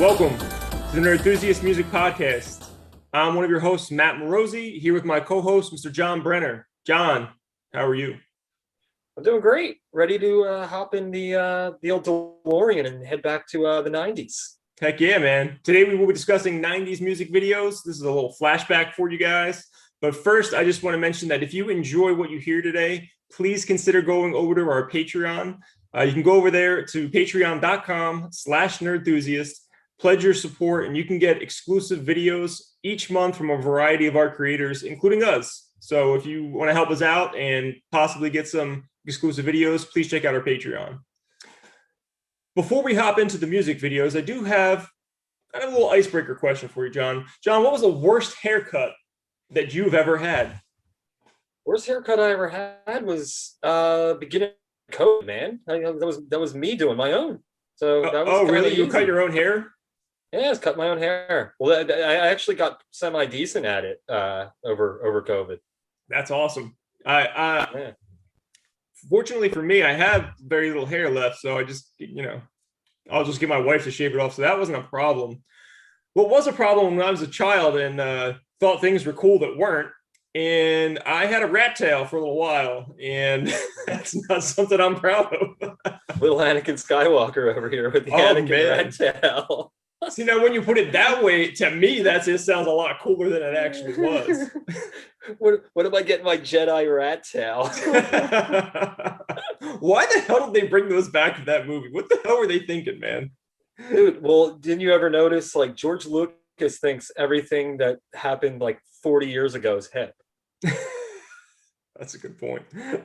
Welcome to the Nerdthusiast Music Podcast. I'm one of your hosts, Matt Morosi, here with my co-host, Mr. John Brenner. John, how are you? I'm doing great. Ready to hop in the old DeLorean and head back to the 90s. Heck yeah, man. Today we will be discussing 90s music videos. This is a little flashback for you guys. But first, I just want to mention that if you enjoy what you hear today, please consider going over to our Patreon. You can go over there to patreon.com/nerdthusiast, pledge your support, and you can get exclusive videos each month from a variety of our creators, including us. So if you want to help us out and possibly get some exclusive videos, please check out our Patreon. Before we hop into the music videos, I have a little icebreaker question for you, John. John, what was the worst haircut that you've ever had? Worst haircut I ever had was beginning of COVID, man. That was me doing my own. So that was really? easy. You cut your own hair? Yeah, I just cut my own hair. Well, I actually got semi-decent at it over COVID. That's awesome. Fortunately for me, I have very little hair left, so I just, I'll just get my wife to shave it off. So that wasn't a problem. What was a problem when I was a child and thought things were cool that weren't, and I had a rat tail for a little while, and that's not something I'm proud of. Little Anakin Skywalker over here with the Anakin rat tail. See, now when you put it that way, to me, it sounds a lot cooler than it actually was. What am I getting my Jedi rat tail? Why the hell did they bring those back to that movie? What the hell were they thinking, man? Dude, well, didn't you ever notice, like, George Lucas thinks everything that happened like 40 years ago is hip? That's a good point. And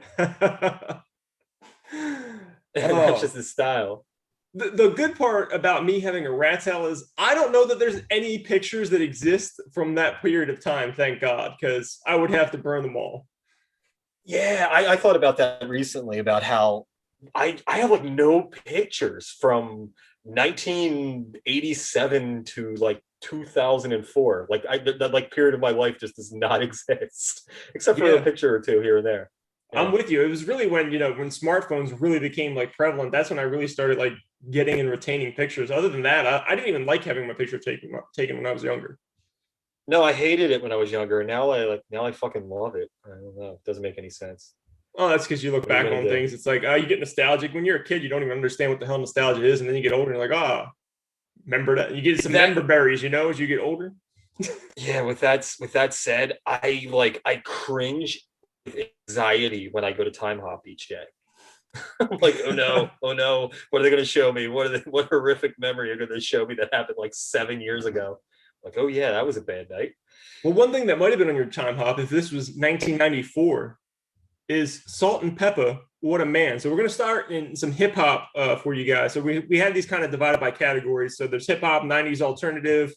that's just his style. The good part about me having a rat tail is I don't know that there's any pictures that exist from that period of time, thank God, because I would have to burn them all. Yeah, I thought about that recently, about how I have like no pictures from 1987 to like 2004. Like that like period of my life just does not exist, except for a picture or two here and there. Yeah. I'm with you. It was really when smartphones really became like prevalent. That's when I really started like getting and retaining pictures. Other than that, I didn't even like having my picture taken when I was younger. No, I hated it when I was younger, and now I fucking love it. I don't know. It doesn't make any sense. Oh, that's because you look back on things. It's like, you get nostalgic. When you're a kid, you don't even understand what the hell nostalgia is, and then you get older, and you're like, remember that? You get some member berries, as you get older. Yeah. With that said, I cringe with anxiety when I go to Time Hop each day. I'm like, oh no, what are they going to show me? What horrific memory are going to show me that happened like 7 years ago? Like, oh yeah, that was a bad night. Well, one thing that might have been on your Time Hop, if this was 1994, is Salt and Pepper, What a Man. So we're going to start in some hip hop for you guys. So we had these kind of divided by categories. So there's hip hop, 90s alternative,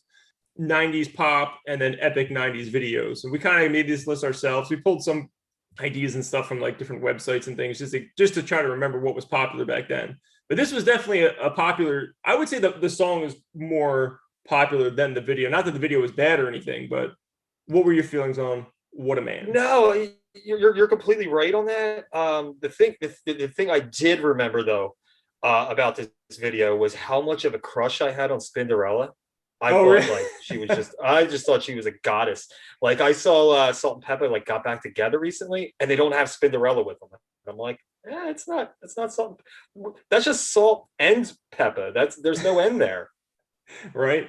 90s pop, and then epic 90s videos. And we kind of made this list ourselves. We pulled some ideas and stuff from like different websites and things just to try to remember what was popular back then. But this was definitely a popular, I would say that the song is more popular than the video. Not that the video was bad or anything, but what were your feelings on What a Man? No, you're completely right on that. The thing I did remember though about this video was how much of a crush I had on Spinderella. I just thought she was a goddess. Like, I saw Salt and Pepper like got back together recently, and they don't have Spinderella with them. And I'm like, it's not Salt. That's just Salt and Pepper. There's no end there. Right.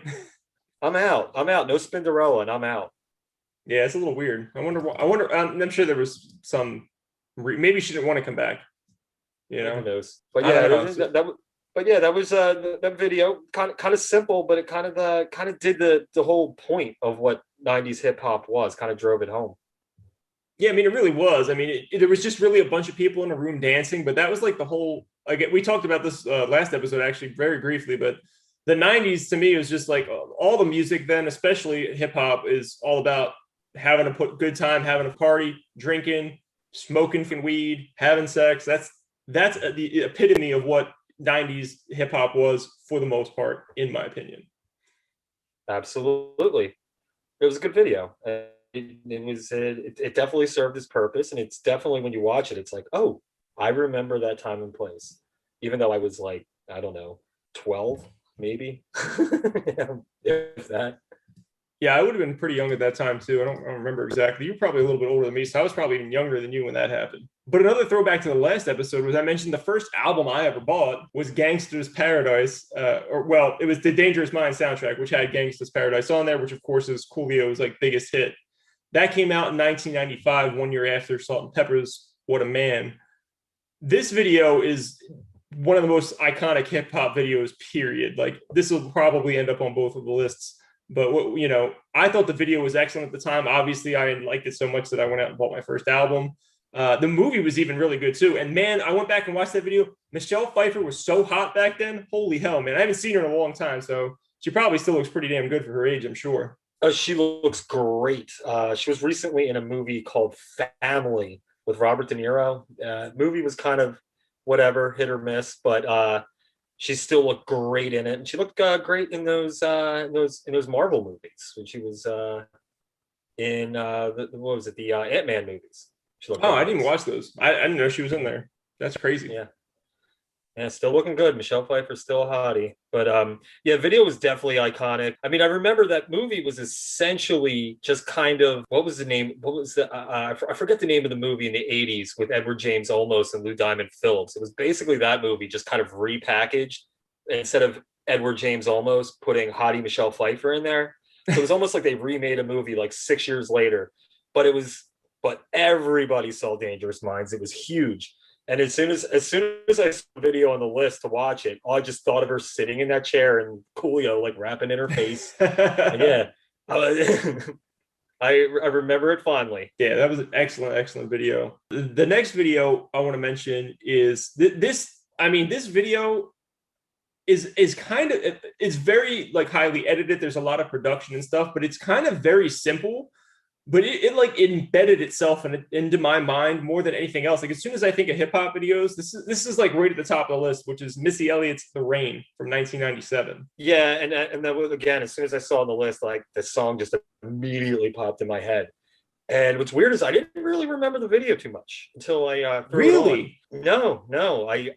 I'm out. No Spinderella, and I'm out. Yeah, it's a little weird. I wonder. I'm sure there was some. Maybe she didn't want to come back. Who knows? But yeah, that was that video kind of simple, but it kind of did the whole point of what 90s hip hop was. Kind of drove it home. Yeah, I mean, it really was. I mean, there was just really a bunch of people in a room dancing, but that was like the whole. Like, we talked about this last episode actually very briefly, but the 90s to me was just like all the music then, especially hip hop, is all about having a good time, having a party, drinking, smoking weed, having sex. That's the epitome of what 90s hip hop was for the most part, in my opinion. Absolutely. It was a good video. It definitely served its purpose, and it's definitely, when you watch it, it's like, oh, I remember that time and place, even though I was like, I don't know, 12. maybe. If that. Yeah, I would have been pretty young at that time too. I don't remember exactly. You were probably a little bit older than me, so I was probably even younger than you when that happened. But another throwback to the last episode was I mentioned the first album I ever bought was Gangsta's Paradise, it was the Dangerous Mind soundtrack, which had Gangsta's Paradise on there, which of course is Coolio's like biggest hit. That came out in 1995, 1 year after Salt and Pepper's "What a Man." This video is one of the most iconic hip hop videos, period. Like, this will probably end up on both of the lists. But I thought the video was excellent at the time. Obviously, I liked it so much that I went out and bought my first album. The movie was even really good too. And man, I went back and watched that video. Michelle Pfeiffer was so hot back then. Holy hell, man! I haven't seen her in a long time, so she probably still looks pretty damn good for her age, I'm sure. She looks great. She was recently in a movie called Family with Robert De Niro. Movie was kind of whatever, hit or miss, but she still looked great in it, and she looked great in those Marvel movies when she was in the Ant-Man movies. I didn't even watch those. I didn't know she was in there. That's crazy. Yeah, still looking good. Michelle Pfeiffer's still a hottie. But video was definitely iconic. I mean, I remember that movie was essentially just kind of, what was the name? What was I forget the name of the movie in the 80s with Edward James Olmos and Lou Diamond Phillips. It was basically that movie just kind of repackaged. Instead of Edward James Olmos putting hottie Michelle Pfeiffer in there. So it was almost like they remade a movie like 6 years later. But everybody saw Dangerous Minds. It was huge. And as soon as I saw the video on the list to watch it, I just thought of her sitting in that chair and Coolio like rapping in her face. I remember it fondly. Yeah, that was an excellent video. The next video I want to mention is this video is kind of, it's very like highly edited. There's a lot of production and stuff, but it's kind of very simple. But it embedded itself into my mind more than anything else. Like, as soon as I think of hip hop videos, this is like right at the top of the list, which is Missy Elliott's "The Rain" from 1997. Yeah, and then again, as soon as I saw on the list, like the song just immediately popped in my head. And what's weird is I didn't really remember the video too much until I threw it on. No, I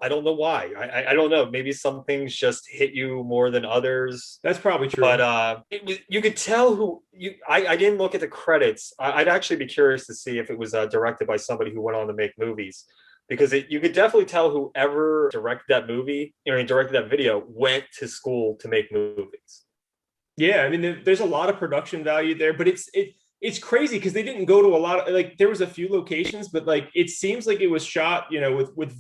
don't know why. I don't know. Maybe some things just hit you more than others. That's probably true. But you could tell I didn't look at the credits. I'd actually be curious to see if it was directed by somebody who went on to make movies, because you could definitely tell whoever directed that movie, directed that video, went to school to make movies. Yeah, I mean, there's a lot of production value there, but it's crazy because they didn't go to a lot of, like, there was a few locations, but like it seems like it was shot, with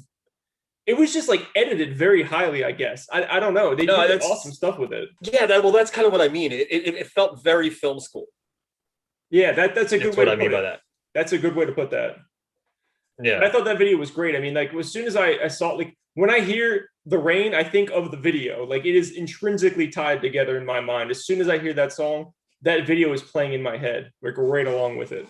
it was just like edited very highly, I guess. I don't know. They did awesome stuff with it. Yeah, that's kind of what I mean. It felt very film school. Yeah, that's a good way to put it. By that. That's a good way to put that. Yeah. But I thought that video was great. I mean, like, as soon as I saw, like, when I hear "The Rain," I think of the video. Like, it is intrinsically tied together in my mind. As soon as I hear that song, that video is playing in my head, like, right along with it.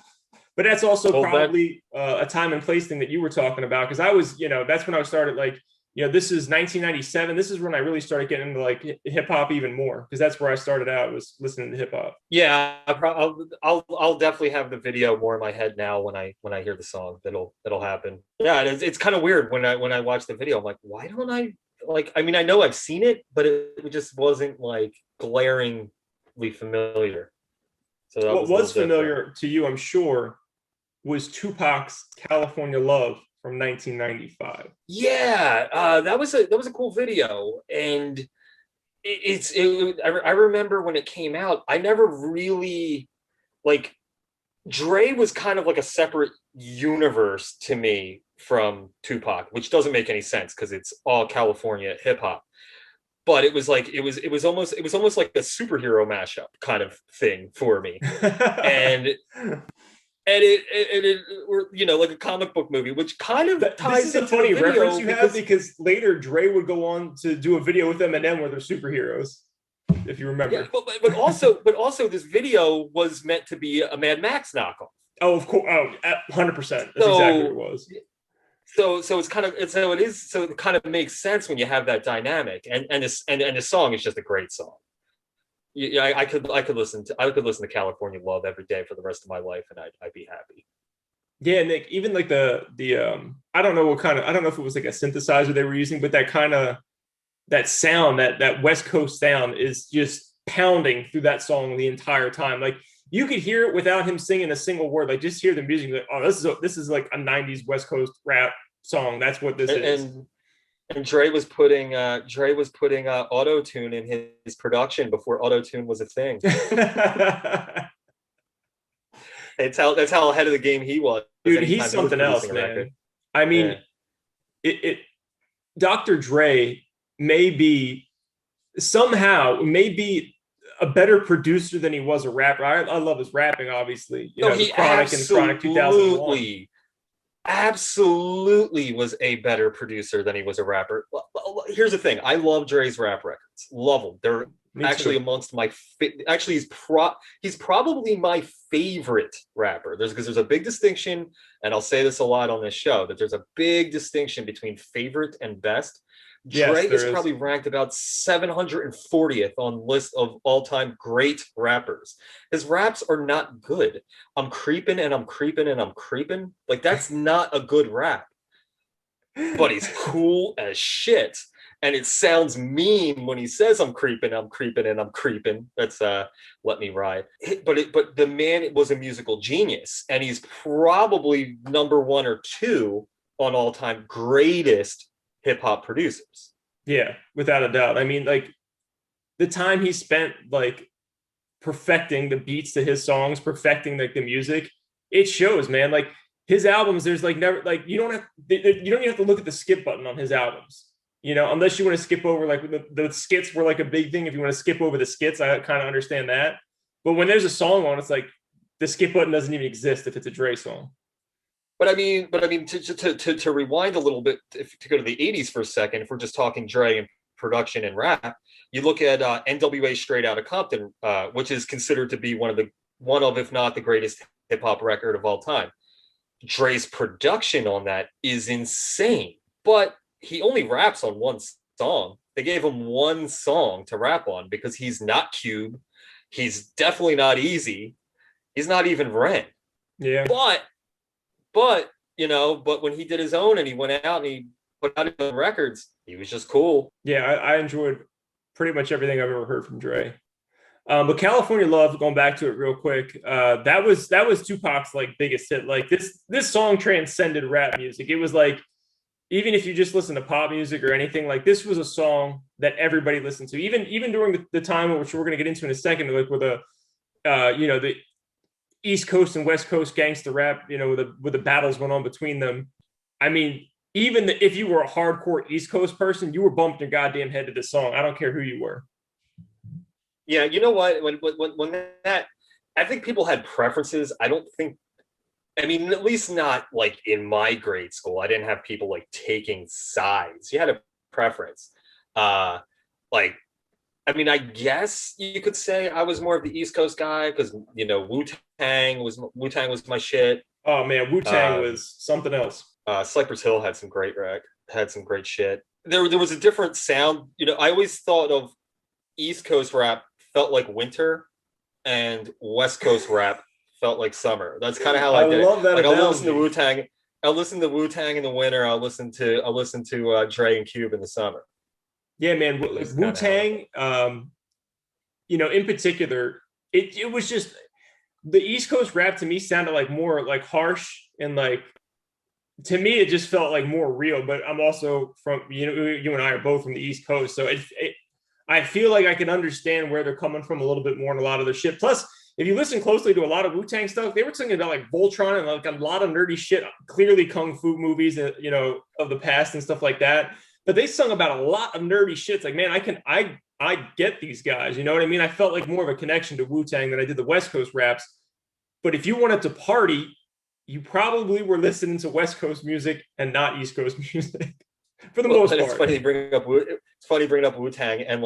But that's also probably a time and place thing that you were talking about, because I was, that's when I started, like, this is 1997. This is when I really started getting into like hip hop even more, because that's where I started out, was listening to hip hop. Yeah, I'll definitely have the video more in my head now when I hear the song. That'll happen. Yeah, it's kind of weird when I watch the video. I'm like, why don't I like? I mean, I know I've seen it, but it just wasn't like glaringly familiar. So what was familiar to you, I'm sure, was Tupac's "California Love" from 1995. Yeah, that was a cool video, and I remember when it came out, I never really, like, Dre was kind of like a separate universe to me from Tupac, which doesn't make any sense because it's all California hip hop. But it was like it was almost like a superhero mashup kind of thing for me, and it like a comic book movie, which kind of ties into the funny reference you have, because later Dre would go on to do a video with Eminem where they're superheroes, if you remember. Yeah, but also this video was meant to be a Mad Max knockoff. Oh, of course. Oh, 100%. That's exactly what it was. So it kind of makes sense when you have that dynamic, and the song is just a great song. Yeah, I could listen to "California Love" every day for the rest of my life, and I'd be happy. Yeah, Nick, even like the I don't know if it was like a synthesizer they were using, but that kind of that sound, that West Coast sound is just pounding through that song the entire time. Like you could hear it without him singing a single word. Like just hear the music. Like, oh, this is like a 90s West Coast rap song. That's what this is. And Dre was putting auto-tune in his production before auto-tune was a thing. That's how ahead of the game he was. Dude, he's something else, man. I mean, Dr. Dre may be a better producer than he was a rapper. I love his rapping, obviously. He Chronic and Chronic 2001. Absolutely was a better producer than he was a rapper. Here's the thing. I love Dre's rap records. Love them. They're actually amongst my he's probably my favorite rapper. There's a big distinction, and I'll say this a lot on this show, that there's a big distinction between favorite and best. Dre is probably ranked about 740th on list of all-time great rappers. His raps are not good. I'm creeping and I'm creeping and I'm creeping. Like, that's not a good rap. But he's cool as shit. And it sounds mean when he says I'm creeping and I'm creeping. That's Let Me Ride. But the man was a musical genius. And he's probably number 1 or 2 on all-time greatest hip-hop producers. Yeah, without a doubt. I mean, like the time he spent like perfecting the beats to his songs, perfecting like the music, it shows, man. Like his albums, there's like never like you don't even have to look at the skip button on his albums, unless you want to skip over like the skits were like a big thing. If you want to skip over the skits, I kind of understand that. But when there's a song on, it's like the skip button doesn't even exist if it's a Dre song. But I mean, to rewind a little bit, to go to the 80s for a second, if we're just talking Dre and production and rap, you look at NWA Straight Outta Compton, which is considered to be one of, if not the greatest hip hop record of all time. Dre's production on that is insane, but he only raps on one song. They gave him one song to rap on because he's not Cube. He's definitely not Easy. He's not even Ren. Yeah. But when he did his own and he went out and he put out his own records, he was just cool. Yeah, I enjoyed pretty much everything I've ever heard from Dre. But California Love, going back to it real quick, that was Tupac's like biggest hit. Like this song transcended rap music. It was like, even if you just listen to pop music or anything, like this was a song that everybody listened to. Even during the time, which we're going to get into in a second, like with the East Coast and West Coast gangster rap, with the battles going on between them. I mean, even if you were a hardcore East Coast person, you were bumping your goddamn head to this song. I don't care who you were. Yeah, you know what? When that, I think people had preferences. At least not like in my grade school. I didn't have people like taking sides. You had a preference. I guess you could say I was more of the East Coast guy because Wu-Tang was my shit. Oh man, Wu-Tang was something else. Cypress Hill had some great shit. There was a different sound. I always thought of East Coast rap felt like winter, and West Coast rap felt like summer. That's kind of how I did love it. That I'll listen to Wu-Tang. I'll listen to Wu-Tang in the winter. I'll listen to Dre and Cube in the summer. Yeah, man. Wu-Tang, in particular, it was just the East Coast rap to me sounded like more like harsh and like, to me, it just felt like more real. But I'm also from, you and I are both from the East Coast. So I feel like I can understand where they're coming from a little bit more in a lot of their shit. Plus, if you listen closely to a lot of Wu-Tang stuff, they were singing about like Voltron and like a lot of nerdy shit, clearly kung fu movies, of the past and stuff like that. But they sung about a lot of nerdy shit. It's like, man, I get these guys. You know what I mean? I felt like more of a connection to Wu-Tang than I did the West Coast raps. But if you wanted to party, you probably were listening to West Coast music and not East Coast music for the most part. It's funny bringing up Wu-Tang, and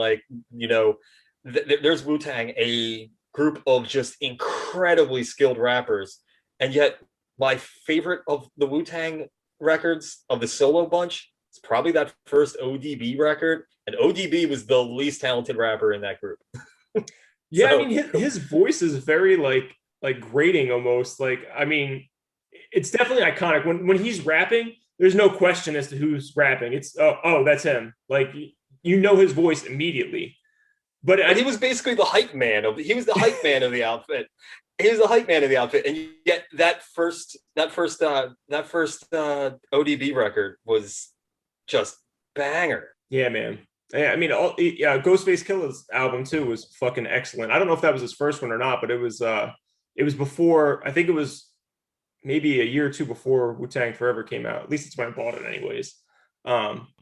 there's Wu-Tang, a group of just incredibly skilled rappers, and yet my favorite of the Wu-Tang records of the solo bunch is probably that first ODB record, and ODB was the least talented rapper in that group. Yeah, so, I mean, his voice is very like grating almost. Like, I mean, it's definitely iconic. When he's rapping, there's no question as to who's rapping. It's oh that's him. Like you know his voice immediately. But he was basically the hype man of the outfit. He was the hype man of the outfit, and yet that first ODB record was just banger. Yeah, man. Yeah, I mean, Ghostface Killah's album too was fucking excellent. I don't know if that was his first one or not, but it was before. I think it was maybe a year or two before Wu-Tang Forever came out. At least it's when I bought it, anyways.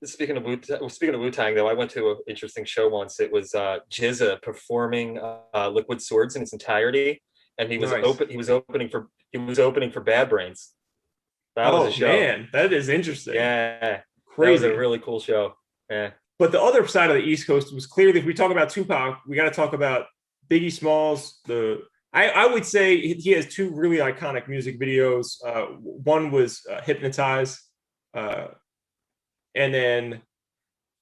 Speaking of Wu-Tang, though, I went to an interesting show once. It was GZA performing Liquid Swords in its entirety, and he was nice. He was opening for Bad Brains. That was a show. Man, that is interesting. Yeah, crazy. That was a really cool show. Yeah. But the other side of the East Coast was clearly, if we talk about Tupac, we got to talk about Biggie Smalls. I would say he has two really iconic music videos. One was Hypnotize, and then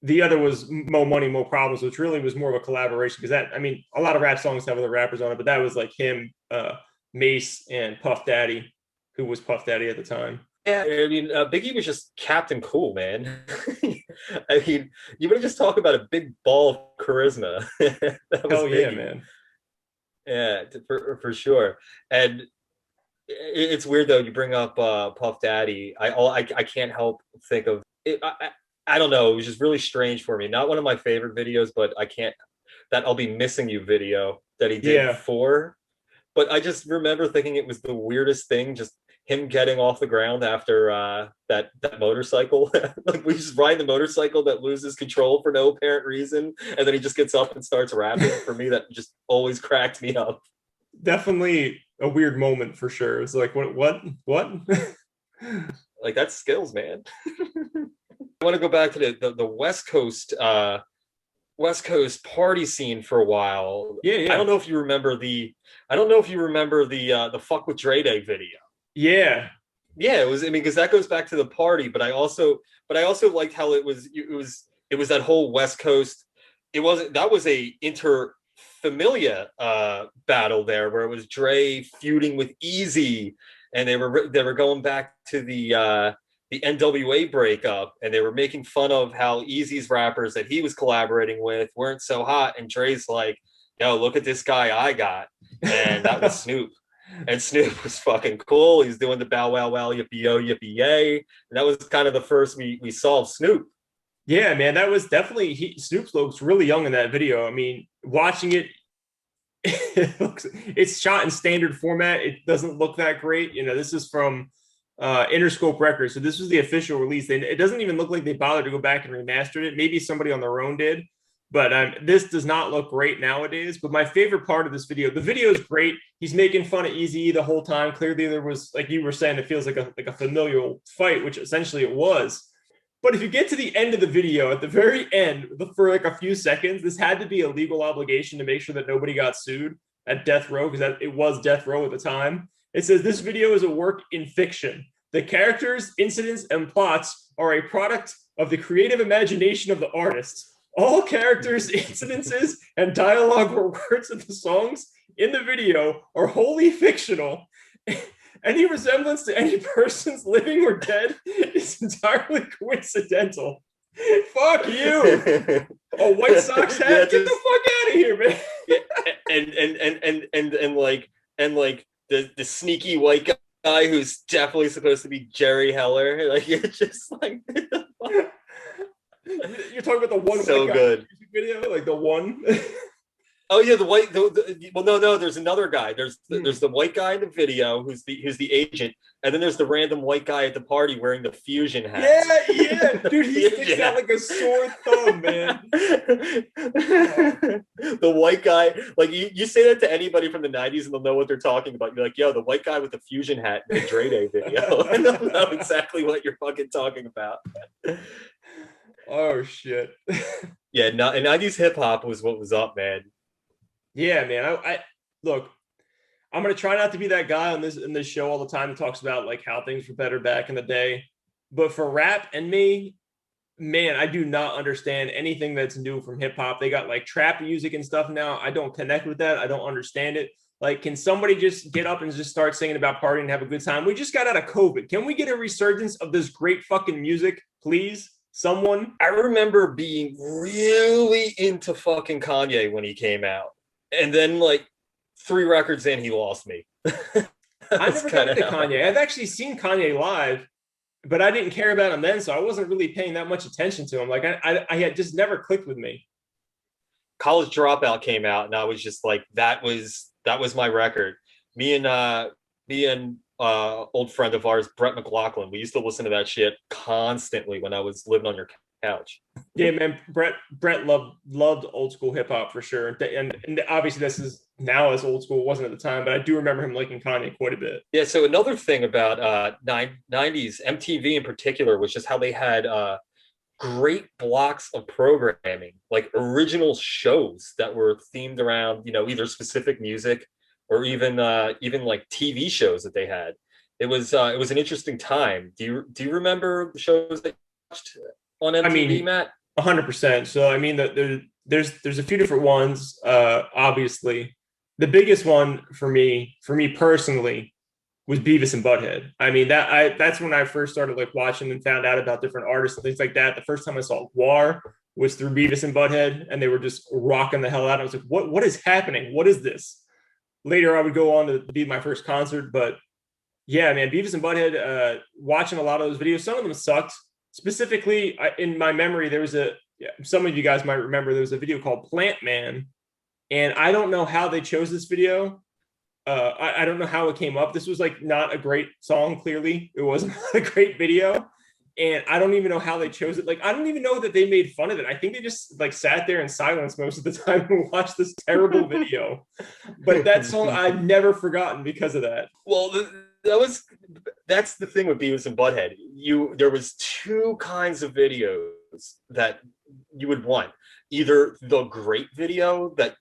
the other was Mo Money, Mo Problems, which really was more of a collaboration. Because a lot of rap songs have other rappers on it, but that was like him, Mace, and Puff Daddy, who was Puff Daddy at the time. Yeah, I mean, Biggie was just Captain Cool, man. I mean, you want to just talk about a big ball of charisma. That was Hell Biggie. Yeah, man. Yeah, for sure. And it's weird though. You bring up Puff Daddy. I can't help think of it. I don't know. It was just really strange for me. Not one of my favorite videos, but that I'll be missing you video that he did for. But I just remember thinking it was the weirdest thing. Just him getting off the ground after that motorcycle. Like we just ride the motorcycle that loses control for no apparent reason, and then he just gets up and starts rapping. For me, that just always cracked me up. Definitely a weird moment for sure. It's like what? Like that's skills, man. I want to go back to the West Coast party scene for a while. Yeah. I don't know if you remember the Fuck with Dre Day video. Yeah, it was. I mean, because that goes back to the party, but I also liked how it was that whole West Coast. That was a interfamilia battle there, where it was Dre feuding with Eazy, and they were going back to the NWA breakup, and they were making fun of how Eazy's rappers that he was collaborating with weren't so hot, and Dre's like, yo, look at this guy I got, and that was Snoop. And Snoop was fucking cool. He's doing the bow wow wow yippee yo yippee yay. And that was kind of the first we saw of Snoop. Yeah, man, that was definitely Snoop looks really young in that video. I mean, watching it, it's shot in standard format. It doesn't look that great. You know, this is from Interscope Records, so this was the official release. It doesn't even look like they bothered to go back and remastered it. Maybe somebody on their own did. But this does not look great nowadays. But my favorite part of this video, the video is great. He's making fun of Eazy the whole time. Clearly, there was, like you were saying, it feels like a familial fight, which essentially it was. But if you get to the end of the video, at the very end, for like a few seconds, this had to be a legal obligation to make sure that nobody got sued at death row, because it was death row at the time. It says, this video is a work in fiction. The characters, incidents, and plots are a product of the creative imagination of the artist. All characters, incidences, and dialogue or words of the songs in the video are wholly fictional. Any resemblance to any persons living or dead is entirely coincidental. Fuck you. A White Sox hat? Get the fuck out of here, man. And the sneaky white guy who's definitely supposed to be Jerry Heller. Like, it's just like you're talking about the one so white good guy music video, like the one. Oh yeah, the white. Well, no. There's another guy. There's the white guy in the video who's the agent, and then there's the random white guy at the party wearing the fusion hat. Yeah, dude, he sticks out like a sore thumb, man. The white guy, like you say that to anybody from the 90s, and they'll know what they're talking about. You're like, yo, the white guy with the fusion hat in the Dre Day video, and they'll know exactly what you're fucking talking about. Oh shit. Yeah, and 90s hip hop was what was up, man. Yeah, man. I look, I'm gonna try not to be that guy in this show all the time that talks about like how things were better back in the day. But for rap and me, man, I do not understand anything that's new from hip hop. They got like trap music and stuff now. I don't connect with that. I don't understand it. Like, can somebody just get up and just start singing about partying and have a good time? We just got out of COVID. Can we get a resurgence of this great fucking music, please? someone. I remember being really into fucking Kanye when he came out. And then like 3 records in, he lost me. I never got into Kanye. I've actually seen Kanye live, but I didn't care about him then, so I wasn't really paying that much attention to him. Like I had just never clicked with me. College Dropout came out, and I was just like, that was my record. Me and old friend of ours, Brett McLaughlin, we used to listen to that shit constantly when I was living on your couch. Yeah, man, Brett loved old school hip hop for sure, and obviously this is now as old school it wasn't at the time, but I do remember him liking Kanye quite a bit. Yeah. So another thing about 90s MTV in particular was just how they had great blocks of programming, like original shows that were themed around, either specific music or even like TV shows that they had. It was an interesting time. Do you remember the shows that you watched on MTV, I mean, Matt? 100%. So I mean, there's a few different ones. Obviously, the biggest one for me personally was Beavis and Butthead. I mean, that's when I first started like watching and found out about different artists and things like that. The first time I saw Guar was through Beavis and Butthead, and they were just rocking the hell out. I was like, what is happening? What is this? Later, I would go on to be my first concert, but yeah, man, Beavis and Butthead. Watching a lot of those videos, some of them sucked. Specifically, in my memory, there was some of you guys might remember there was a video called Plant Man, and I don't know how they chose this video. I don't know how it came up. This was like not a great song. Clearly, it wasn't a great video, and I don't even know how they chose it. Like, I don't even know that they made fun of it. I think they just like sat there in silence most of the time and watched this terrible video. But that song I've never forgotten because of that. Well, that's the thing with Beavis and Butthead. There was 2 kinds of videos that you would want. Either the great video that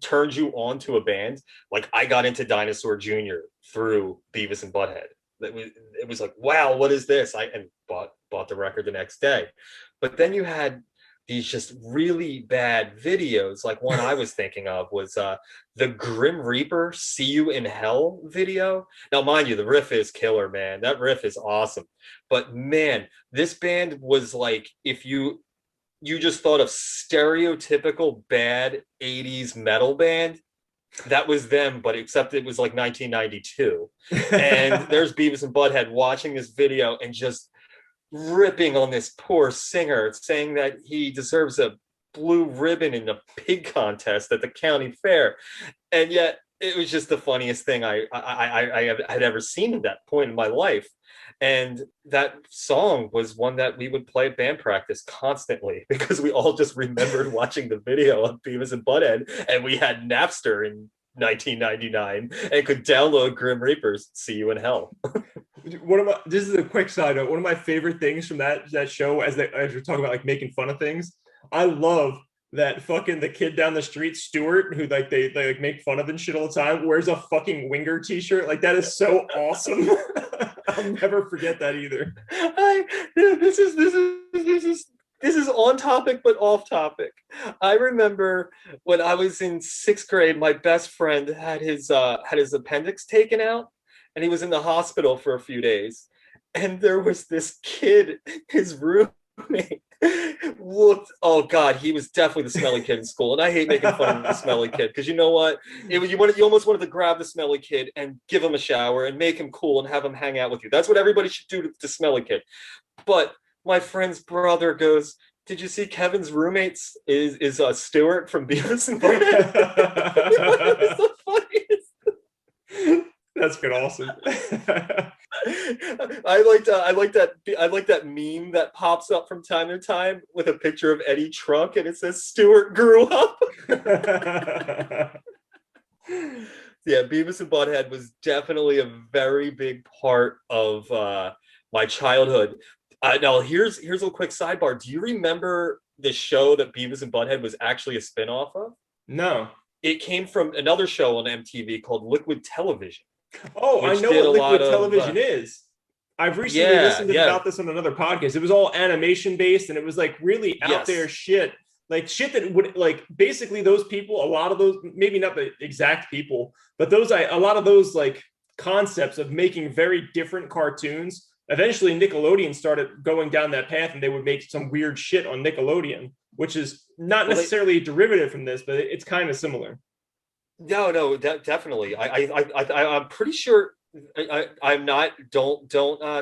turns you on to a band, like I got into Dinosaur Jr. through Beavis and Butthead. It was like, wow, what is this? I bought the record the next day. But then you had these just really bad videos. Like one I was thinking of was the Grim Reaper See You in Hell video. Now, mind you, the riff is killer, man. That riff is awesome. But man, this band was like, if you just thought of stereotypical bad 80s metal band, that was them, but except it was like 1992. And there's Beavis and Butthead watching this video and just ripping on this poor singer, saying that he deserves a blue ribbon in the pig contest at the county fair. And yet it was just the funniest thing I had ever seen at that point in my life. And that song was one that we would play at band practice constantly because we all just remembered watching the video of Beavis and Butthead, and we had Napster in 1999 and could download Grim Reaper's See You in Hell. This is a quick side note. One of my favorite things from that show, as we're talking about like making fun of things, I love that fucking the kid down the street, Stuart, who like they like make fun of and shit all the time, wears a fucking Winger t-shirt. Like that is so awesome. I'll never forget that either. This is on topic but off topic. I remember when I was in 6th grade, my best friend had his appendix taken out, and he was in the hospital for a few days. And there was this kid, his roommate, oh god, he was definitely the smelly kid in school. And I hate making fun of the smelly kid, because you know what, you almost wanted to grab the smelly kid and give him a shower and make him cool and have him hang out with you. That's what everybody should do to the smelly kid. But my friend's brother goes, "Did you see Kevin's roommates is Stuart from Beavis and Butthead?" It's the funniest. That's good. Awesome. I like that meme that pops up from time to time with a picture of Eddie Trunk, and it says Stuart grew up. Yeah, Beavis and Butthead was definitely a very big part of my childhood. Now here's a quick sidebar. Do you remember the show that Beavis and Butthead was actually a spinoff of? No. It came from another show on MTV called Liquid Television. Oh, I know what Liquid Television is. I've recently listened about this on another podcast. It was all animation based, and it was like really out there shit. Like shit that would like basically those people, a lot of those, maybe not the exact people, but a lot of those like concepts of making very different cartoons eventually Nickelodeon started going down that path, and they would make some weird shit on Nickelodeon, which is not necessarily a derivative from this, but it's kind of similar. No, definitely. I'm pretty sure. I'm not. Don't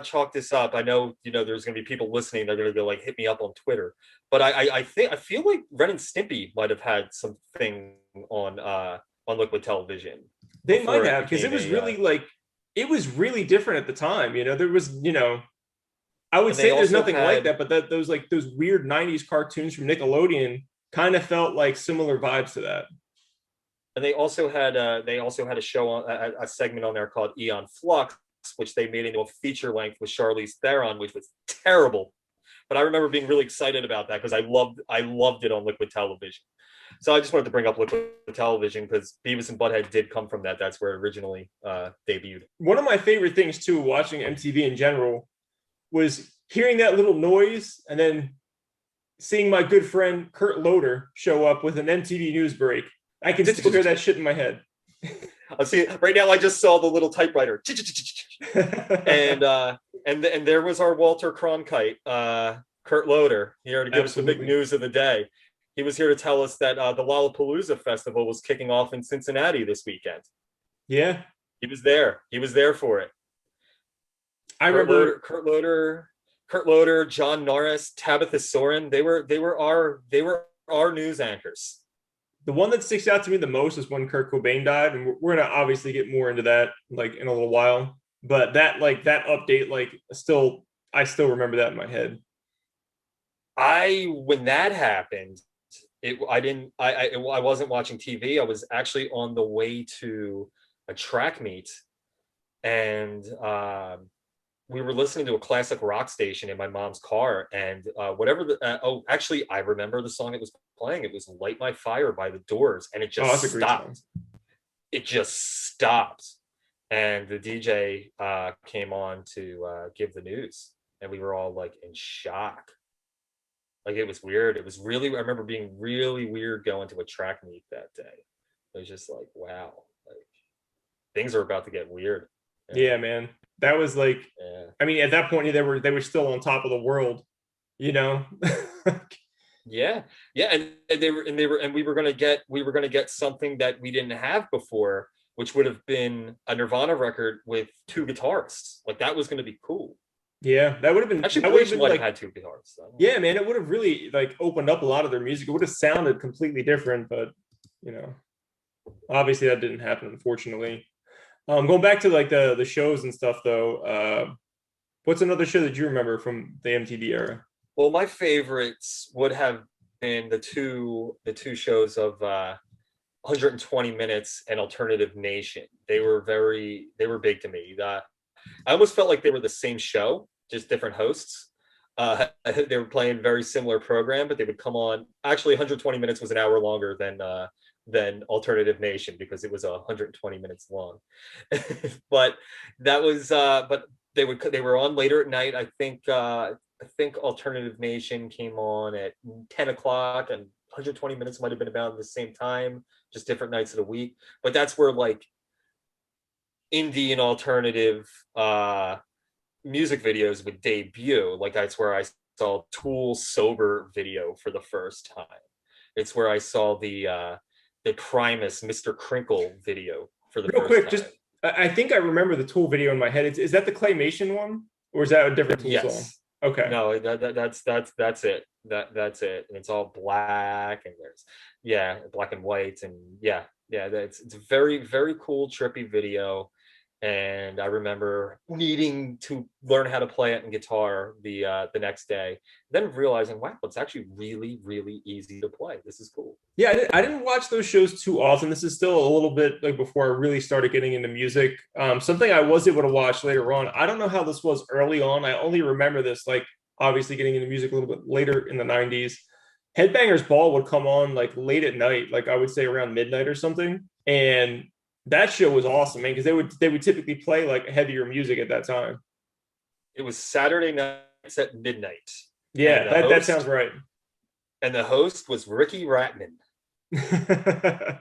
chalk this up. I know there's going to be people listening. They're going to go like hit me up on Twitter. But I feel like Ren and Stimpy might have had something on Liquid Television. They might have, because it was really it was really different at the time. There was I would say there's nothing like that, but those weird 90s cartoons from Nickelodeon kind of felt like similar vibes to that. And they also had a show on a segment on there called Eon Flux, which they made into a feature length with Charlize Theron, which was terrible. But I remember being really excited about that because I loved it on Liquid Television. So I just wanted to bring up Liquid Television because Beavis and Butthead did come from that. That's where it originally debuted. One of my favorite things too, watching MTV in general, was hearing that little noise and then seeing my good friend Kurt Loder show up with an MTV news break. I can still hear that shit in my head. I'll see right now. I just saw the little typewriter, and there was our Walter Cronkite, Kurt Loder, here to give us the big news of the day. He was here to tell us that the Lollapalooza Festival was kicking off in Cincinnati this weekend. Yeah, he was there. He was there for it. I remember Kurt Loder, John Norris, Tabitha Soren. They were our news anchors. The one that sticks out to me the most is when Kurt Cobain died, and we're gonna obviously get more into that in a little while. But that update, I still remember that in my head. When that happened, I wasn't watching TV. I was actually on the way to a track meet, and we were listening to a classic rock station in my mom's car, and actually I remember the song it was playing. It was Light My Fire by The Doors, and it just stopped. It just stopped, and the DJ came on to give the news, and we were all like in shock. It was weird. It was really, I remember being really weird going to a track meet that day. It was just like, wow, things are about to get weird. Yeah, man. That was I mean, at that point they were still on top of the world, Yeah, and we were gonna get something that we didn't have before, which would have been a Nirvana record with two guitarists. That was gonna be cool. Yeah, that would have been actually. Bleach might have had two guitarists. Yeah, man, it would have really opened up a lot of their music. It would have sounded completely different, but obviously that didn't happen, unfortunately. Going back to the shows and stuff though, what's another show that you remember from the MTV era? Well, my favorites would have been the two shows of 120 Minutes and Alternative Nation. They were big to me. I almost felt like they were the same show, just different hosts. They were playing very similar program, but they would come on. Actually, 120 Minutes was an hour longer than Alternative Nation because it was 120 minutes long. But that was but they were on later at night. I think Alternative Nation came on at 10 o'clock, and 120 Minutes might have been about the same time, just different nights of the week. But that's where indie and alternative music videos would debut. That's where I saw Tool's Sober video for the first time. It's where I saw the Primus Mr. Crinkle video for the first time. Just I think I remember the Tool video in my head. Is that the claymation one, or is that a different Tool song? Okay. No, that's it. That's it, and it's all black, and there's black and white, and it's a very, very cool, trippy video. And I remember needing to learn how to play it in guitar the next day, then realizing, wow, it's actually really, really easy to play. This is cool. Yeah, I didn't watch those shows too often. This is still a little bit before I really started getting into music. Something I was able to watch later on. I don't know how this was early on. I only remember this obviously getting into music a little bit later in the 90s. Headbangers Ball would come on late at night, I would say around midnight or something. And that show was awesome, man, because they would typically play heavier music at that time. It was Saturday nights at midnight. Yeah, that sounds right. And the host was Ricky Ratman.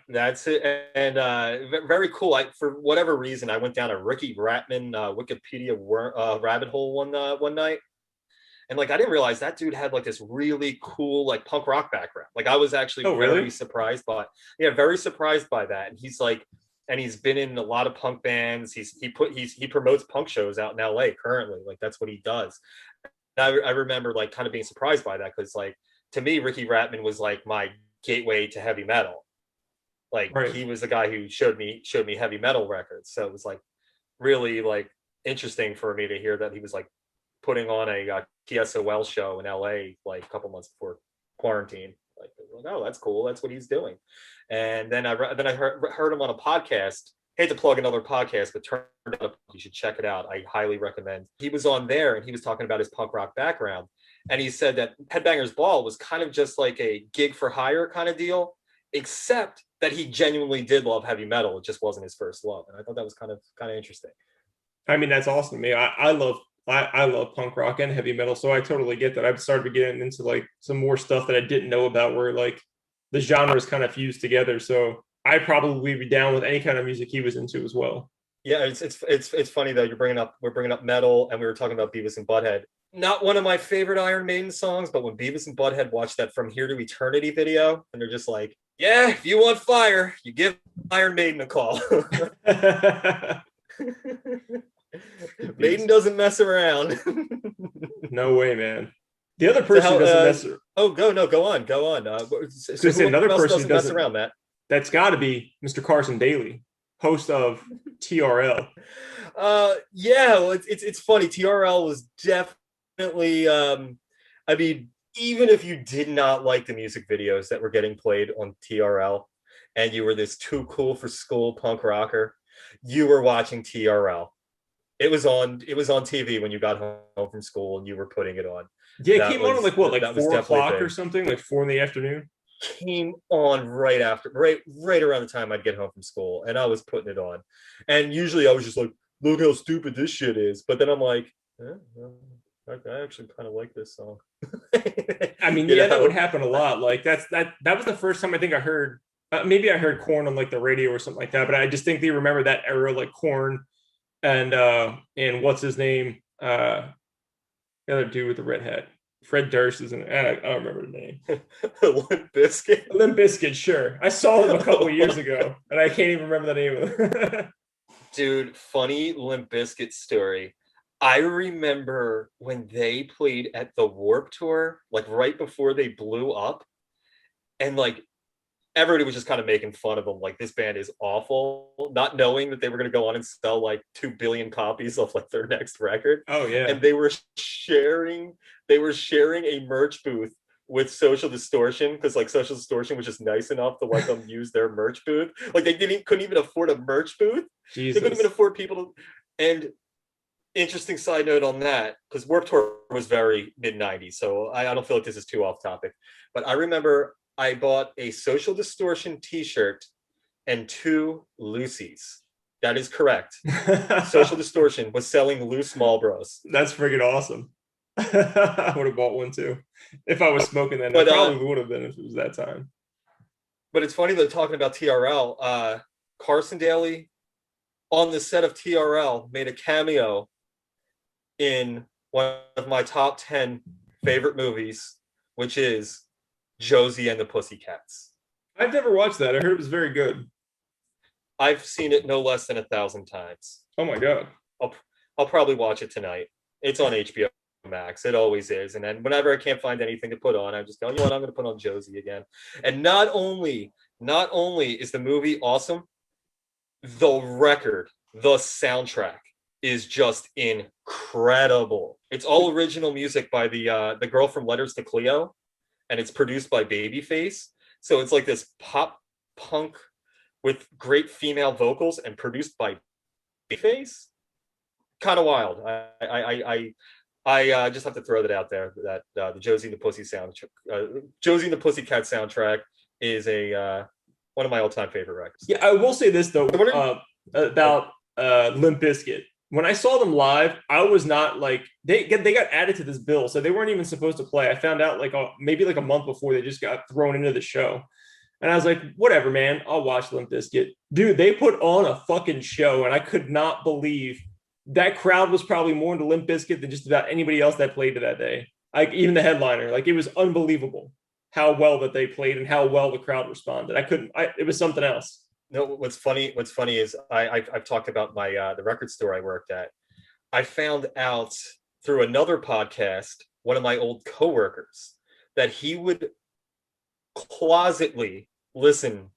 That's it. And very cool. For whatever reason, I went down a Ricky Ratman Wikipedia rabbit hole one night. And like, I didn't realize that dude had like this really cool, like punk rock background. Like I was actually very surprised very surprised by that. And he's like, and he's been in a lot of punk bands. He promotes punk shows out in LA currently. Like that's what he does. And I remember like kind of being surprised by that. Cause like, to me, Ricky Ratman was like my gateway to heavy metal. Like he was the guy who showed me heavy metal records. So it was like really like interesting for me to hear that he was like putting on a TSOL show in LA like a couple months before quarantine. Like, oh, that's cool. That's what he's doing. And then I heard him on a podcast. Hate to plug another podcast, but turn it up. You should check it out. I highly recommend. He was on there and he was talking about his punk rock background. And he said that Headbangers Ball was kind of just like a gig for hire kind of deal, except that he genuinely did love heavy metal. It just wasn't his first love. And I thought that was kind of interesting. I mean, that's awesome to me. I love punk rock and heavy metal. So I totally get that. I've started getting into like some more stuff that I didn't know about where like the genres kind of fused together. So I probably be down with any kind of music he was into as well. Yeah, it's funny though. We're bringing up metal, and we were talking about Beavis and Butthead. Not one of my favorite Iron Maiden songs, but when Beavis and Butthead watched that From Here to Eternity video, and they're just like, yeah, if you want fire, you give Iron Maiden a call. Maiden doesn't mess around. No way, man. The other person doesn't mess around. Oh, go on. So another person doesn't mess around, Matt. That's got to be Mr. Carson Daly, host of TRL. Yeah, well, it's funny. TRL was definitely. I mean, even if you did not like the music videos that were getting played on TRL, and you were this too cool for school punk rocker, you were watching TRL. It was on TV when you got home from school and you were putting it on. Yeah, it came on like 4 o'clock or something, like 4 in the afternoon. Came on right around the time I'd get home from school, and I was putting it on. And usually I was just like, look how stupid this shit is. But then I'm like, I actually kind of like this song. I mean, yeah, that would happen a lot. Like that was the first time I think I heard, maybe I heard Korn on like the radio or something like that. But I distinctly remember that era, like Korn and what's his name, the other dude with the red hat. Fred Durst is in it. I don't remember the name. Limp Bizkit. Limp Bizkit, sure. I saw them a couple of years ago, and I can't even remember the name of it. Dude, funny Limp Bizkit story. I remember when they played at the Warped Tour, like right before they blew up, and like everybody was just kind of making fun of them. Like, this band is awful, not knowing that they were going to go on and sell like 2 billion copies of like their next record. Oh yeah. And they were sharing a merch booth with Social Distortion, because like Social Distortion was just nice enough to let them use their merch booth. Like they couldn't even afford a merch booth. Jesus. They couldn't even afford people to. And interesting side note on that, because Warped Tour was very mid-90s, so I don't feel like this is too off topic, but I remember I bought a Social Distortion t-shirt and 2 Lucy's. That is correct. Social Distortion was selling loose Marlboros. That's freaking awesome. I would have bought one too. If I was smoking then, I probably would have been if it was that time. But it's funny that talking about TRL, Carson Daly on the set of TRL made a cameo in one of my top 10 favorite movies, which is Josie and the Pussycats. I've never watched that. I heard it was very good. I've seen it no less than 1,000 times. Oh my God. I'll probably watch it tonight. It's on HBO Max. It always is. And then whenever I can't find anything to put on, I just go, you know what, I'm going to put on Josie again. And not only is the movie awesome, the record, the soundtrack is just incredible. It's all original music by the girl from Letters to Cleo, and it's produced by Babyface. So it's like this pop punk with great female vocals and produced by Babyface. Kind of wild. I just have to throw that out there. That the Josie and the Pussycat soundtrack is one of my all-time favorite records. Yeah, I will say this though about Limp Bizkit. When I saw them live, I was not like they got added to this bill, so they weren't even supposed to play. I found out maybe like a month before they just got thrown into the show. And I was like, whatever, man, I'll watch Limp Bizkit. Dude, they put on a fucking show, and I could not believe that crowd was probably more into Limp Bizkit than just about anybody else that played that day. Like even the headliner, like it was unbelievable how well that they played and how well the crowd responded. It was something else. No, what's funny is I've talked about my the record store I worked at. I found out through another podcast, one of my old coworkers, that he would closetly listen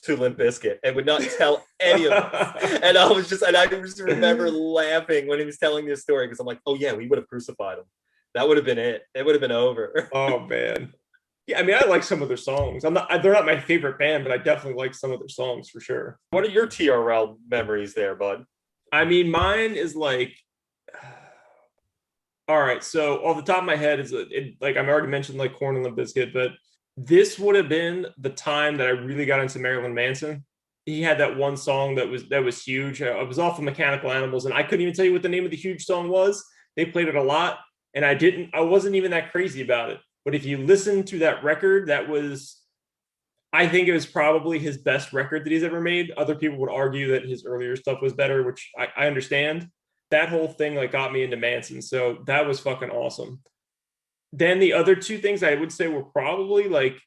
to Limp Bizkit and would not tell any of us. And I just remember laughing when he was telling this story, because I'm like, oh yeah, we would have crucified him. That would have been it. It would have been over. Oh man. Yeah, I mean, I like some of their songs. They're not my favorite band, but I definitely like some of their songs for sure. What are your TRL memories there, bud? I mean, mine is like, all right. So off the top of my head is like I've already mentioned like Korn and Limp Bizkit, but this would have been the time that I really got into Marilyn Manson. He had that one song that was huge. I was off of Mechanical Animals, and I couldn't even tell you what the name of the huge song was. They played it a lot, and I wasn't even that crazy about it. But if you listen to that record, I think it was probably his best record that he's ever made. Other people would argue that his earlier stuff was better, which I understand. That whole thing like got me into Manson. So that was fucking awesome. Then the other two things I would say were probably like,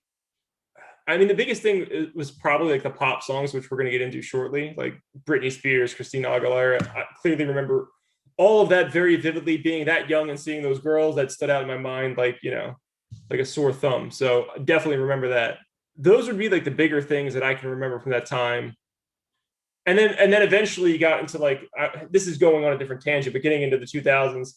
I mean, the biggest thing was probably like the pop songs, which we're going to get into shortly, like Britney Spears, Christina Aguilera. I clearly remember all of that very vividly, being that young and seeing those girls. That stood out in my mind, like, you know, like a sore thumb. So I definitely remember that. Those would be like the bigger things that I can remember from that time. And then eventually you got into like, this is going on a different tangent, but getting into the 2000s,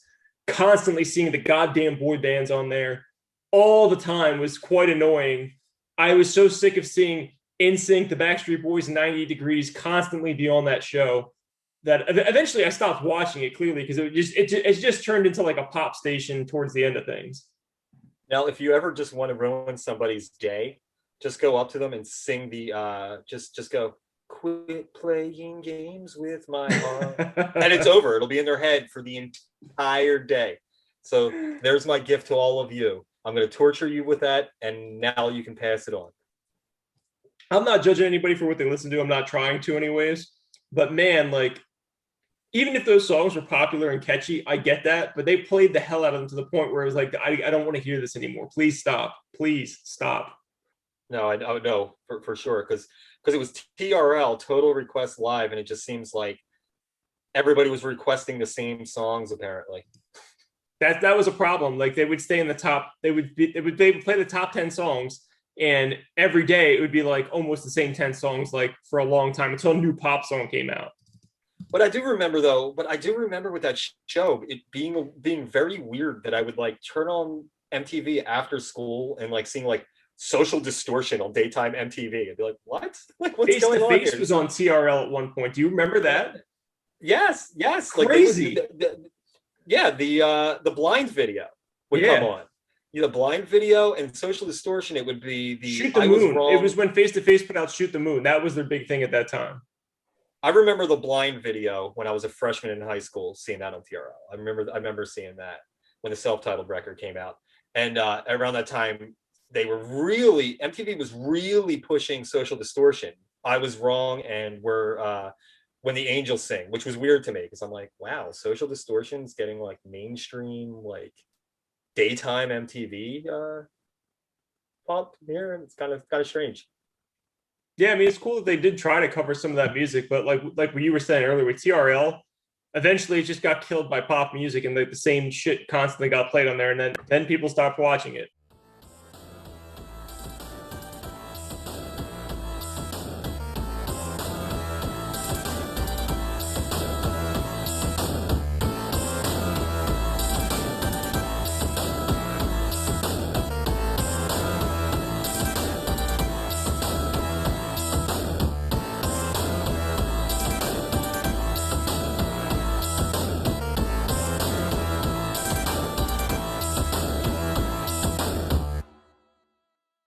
constantly seeing the goddamn boy bands on there all the time was quite annoying. I was so sick of seeing NSYNC, the Backstreet Boys, 98 Degrees constantly be on that show that eventually I stopped watching it, clearly, because it just turned into like a pop station towards the end of things. Now, if you ever just want to ruin somebody's day, just go up to them and sing the just go, quit playing games with my heart. And it's over. It'll be in their head for the entire day. So there's my gift to all of you. I'm going to torture you with that, and now you can pass it on. I'm not judging anybody for what they listen to. I'm not trying to anyways. But man, like, even if those songs were popular and catchy, I get that. But they played the hell out of them to the point where it was like, I don't want to hear this anymore. Please stop. Please stop. No, I know for sure. Because it was TRL, Total Request Live, and it just seems like everybody was requesting the same songs, apparently. That was a problem. Like, they would stay in the top. They would play the top 10 songs, and every day it would be like almost the same 10 songs, like for a long time, until a new pop song came out. But I do remember with that show, it being very weird that I would like turn on MTV after school and like seeing like Social Distortion on daytime MTV. I'd be like, what? Like, what's going on here? Face was on TRL at one point. Do you remember that? Yes. Crazy. Like, the Blind video would come on. The Blind video and Social Distortion. It would be the Shoot the Moon. It was when Face to Face put out Shoot the Moon. That was their big thing at that time. I remember the Blind video when I was a freshman in high school, seeing that on TRL. I remember seeing that when the self-titled record came out. And around that time, MTV was really pushing Social Distortion. I Was Wrong and When the Angels Sing, which was weird to me, because I'm like, wow, Social Distortion's getting like mainstream, like daytime MTV pop here, and it's kind of strange. Yeah, I mean, it's cool that they did try to cover some of that music, but like what you were saying earlier with TRL, eventually it just got killed by pop music, and the same shit constantly got played on there, and then people stopped watching it.